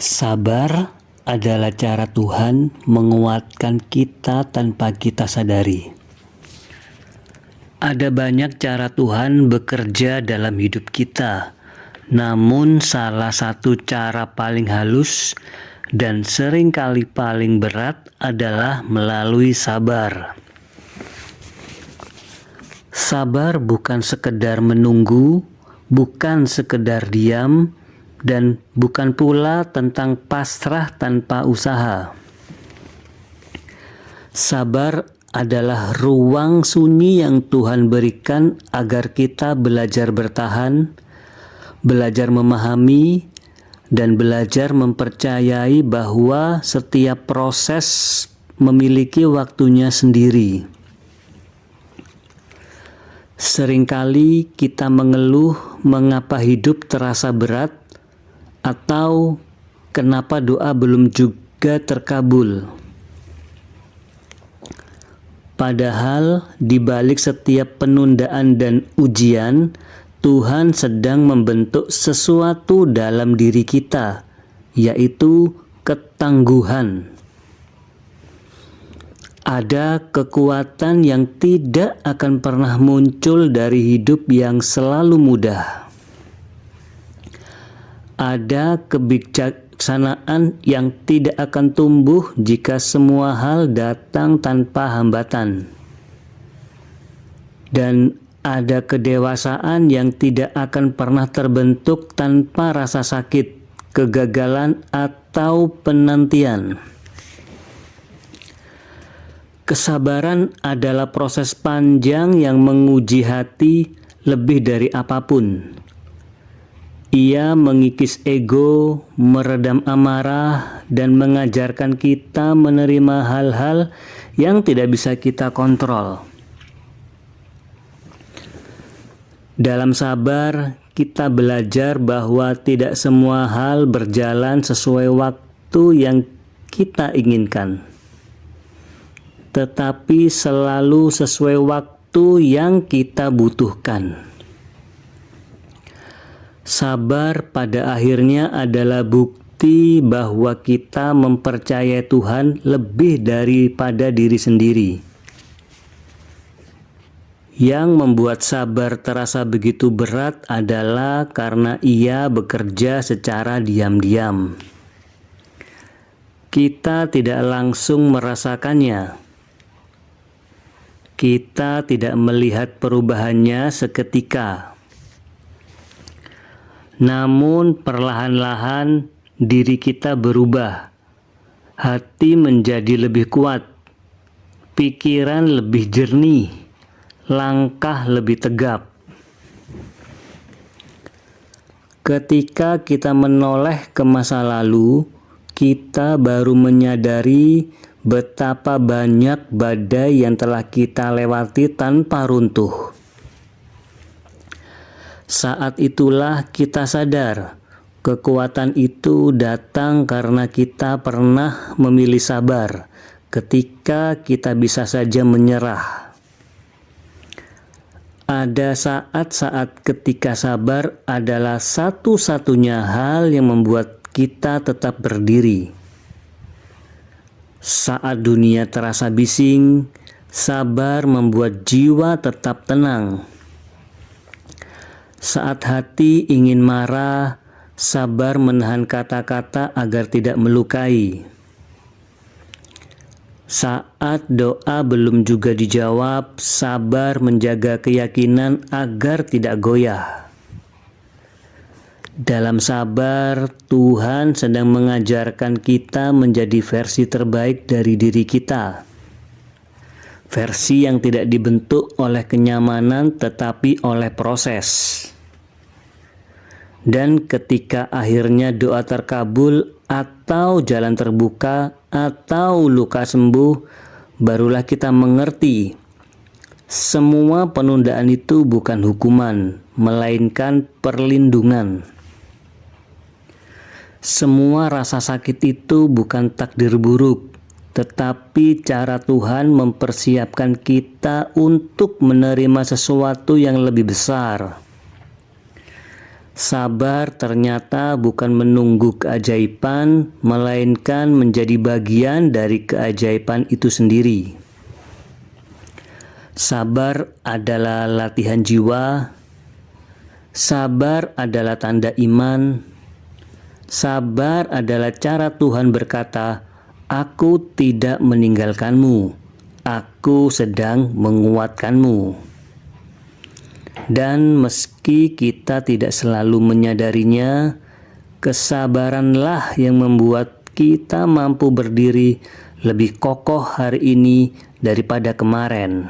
Sabar adalah cara Tuhan menguatkan kita tanpa kita sadari. Ada banyak cara Tuhan bekerja dalam hidup kita, namun salah satu cara paling halus dan seringkali paling berat adalah melalui sabar. Sabar bukan sekedar menunggu, bukan sekedar diam, dan bukan pula tentang pasrah tanpa usaha. Sabar adalah ruang sunyi yang Tuhan berikan agar kita belajar bertahan, belajar memahami, dan belajar mempercayai bahwa setiap proses memiliki waktunya sendiri. Seringkali kita mengeluh mengapa hidup terasa berat atau kenapa doa belum juga terkabul. Padahal di balik setiap penundaan dan ujian, Tuhan sedang membentuk sesuatu dalam diri kita, yaitu ketangguhan. Ada kekuatan yang tidak akan pernah muncul dari hidup yang selalu mudah. Ada kebijaksanaan yang tidak akan tumbuh jika semua hal datang tanpa hambatan. Dan ada kedewasaan yang tidak akan pernah terbentuk tanpa rasa sakit, kegagalan, atau penantian. Kesabaran adalah proses panjang yang menguji hati lebih dari apapun. Ia mengikis ego, meredam amarah, dan mengajarkan kita menerima hal-hal yang tidak bisa kita kontrol. Dalam sabar, kita belajar bahwa tidak semua hal berjalan sesuai waktu yang kita inginkan, tetapi selalu sesuai waktu yang kita butuhkan. Sabar pada akhirnya adalah bukti bahwa kita mempercayai Tuhan lebih daripada diri sendiri. Yang membuat sabar terasa begitu berat adalah karena Ia bekerja secara diam-diam. Kita tidak langsung merasakannya. Kita tidak melihat perubahannya seketika. Namun perlahan-lahan diri kita berubah. Hati menjadi lebih kuat. Pikiran lebih jernih. Langkah lebih tegap. Ketika kita menoleh ke masa lalu, kita baru menyadari betapa banyak badai yang telah kita lewati tanpa runtuh. Saat itulah kita sadar, kekuatan itu datang karena kita pernah memilih sabar, ketika kita bisa saja menyerah. Ada saat-saat ketika sabar adalah satu-satunya hal yang membuat kita tetap berdiri. Saat dunia terasa bising, sabar membuat jiwa tetap tenang. Saat hati ingin marah, sabar menahan kata-kata agar tidak melukai. Saat doa belum juga dijawab, sabar menjaga keyakinan agar tidak goyah. Dalam sabar, Tuhan sedang mengajarkan kita menjadi versi terbaik dari diri kita. Versi yang tidak dibentuk oleh kenyamanan tetapi oleh proses. Dan ketika akhirnya doa terkabul atau jalan terbuka atau luka sembuh, barulah kita mengerti semua penundaan itu bukan hukuman, melainkan perlindungan. Semua rasa sakit itu bukan takdir buruk, tetapi cara Tuhan mempersiapkan kita untuk menerima sesuatu yang lebih besar. Sabar ternyata bukan menunggu keajaiban, melainkan menjadi bagian dari keajaiban itu sendiri. Sabar adalah latihan jiwa. Sabar adalah tanda iman. Sabar adalah cara Tuhan berkata, "Aku tidak meninggalkanmu. Aku sedang menguatkanmu." Dan meski kita tidak selalu menyadarinya, kesabaranlah yang membuat kita mampu berdiri lebih kokoh hari ini daripada kemarin.